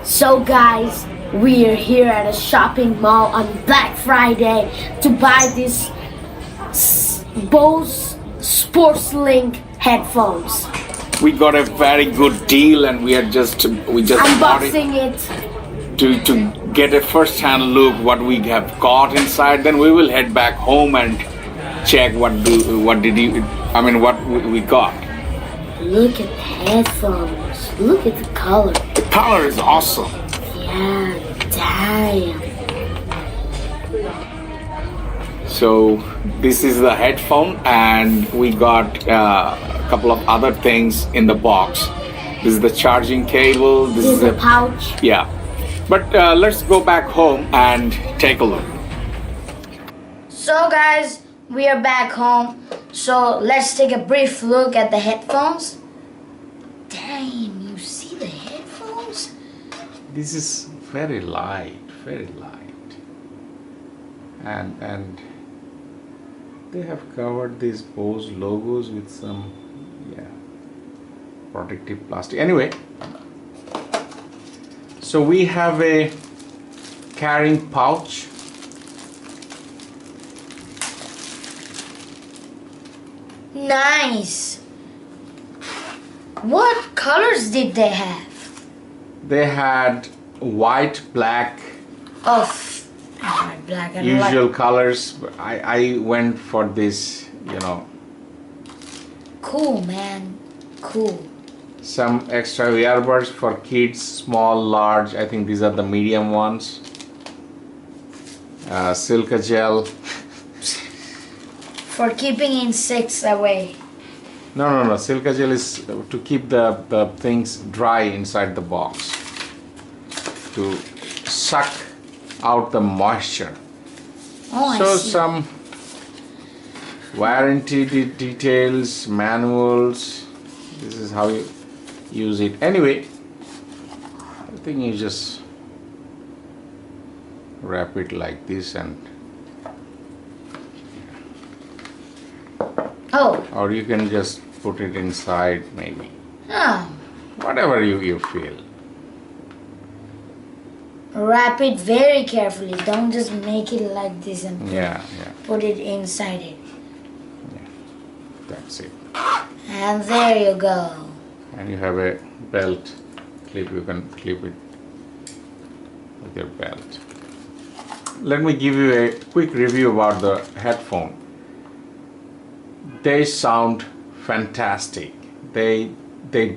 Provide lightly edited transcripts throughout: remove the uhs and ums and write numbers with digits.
So guys, we are here at a shopping mall on Black Friday to buy these BOSE SportsLink headphones. We got a very good deal, and we just bought Unboxing it. to get a first-hand look what we have got inside. Then we will head back home and check what we got. Look at the headphones. Look at the color. The color is awesome. Yeah, damn. So this is the headphone, and we got a couple of other things in the box. This is the charging cable. This is a pouch. Yeah, but let's go back home and take a look. So guys, we are back home. So let's take a brief look at the headphones. Damn, you see the headphones? This is very light, and they have covered these BOSE logos with some protective plastic. Anyway, so we have a carrying pouch. Nice. What colors did they have? They had white, black, Black and usual colors. I went for this, Cool, man. Cool. some extra earbuds for kids, small, large. I think these are the medium ones. Silica gel. For keeping insects away. No. Silica gel is to keep the things dry inside the box, to suck out the moisture. Oh, So I see. some warranty details, manuals. This is how you use it. Anyway, I think you just wrap it like this, or you can just put it inside, maybe. Oh. Whatever you feel. Wrap it very carefully. Don't just make it like this and Yeah. put it inside it. That's it. And there you go. And you have a belt clip. You can clip it with your belt. Let me give you a quick review about the headphone. They sound fantastic. They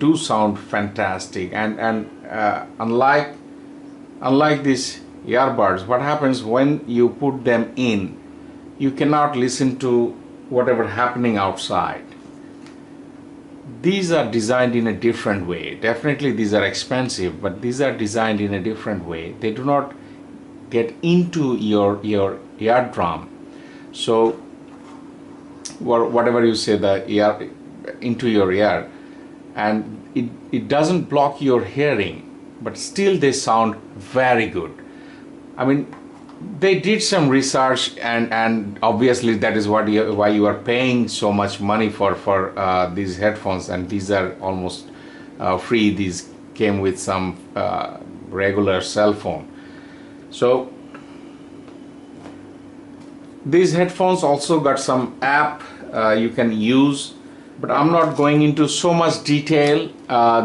do sound fantastic, and unlike these earbuds, what happens when you put them in, you cannot listen to whatever happening outside. These are designed in a different way. Definitely these are expensive, but these are designed in a different way. They do not get into your eardrum. So whatever you say, the ear into your ear, and it doesn't block your hearing, but still they sound very good. I mean, they did some research, and obviously that is why you are paying so much money for these headphones, and these are almost free. These came with some regular cell phone. So these headphones also got some app you can use, but I'm not going into so much detail.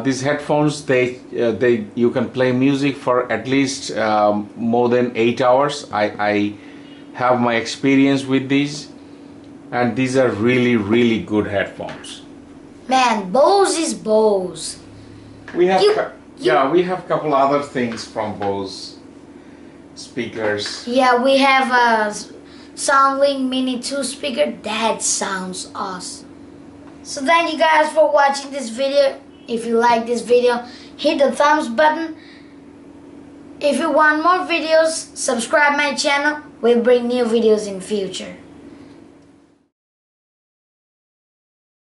These headphones, you can play music for at least more than 8 hours. I have my experience with these, and these are really good headphones. Man, BOSE is BOSE. We have we have couple other things from BOSE speakers. Yeah, we have a SoundLink Mini 2 speaker. That sounds awesome. So thank you guys for watching this video. If you like this video, hit the thumbs button. If you want more videos, subscribe my channel. We'll bring new videos in future.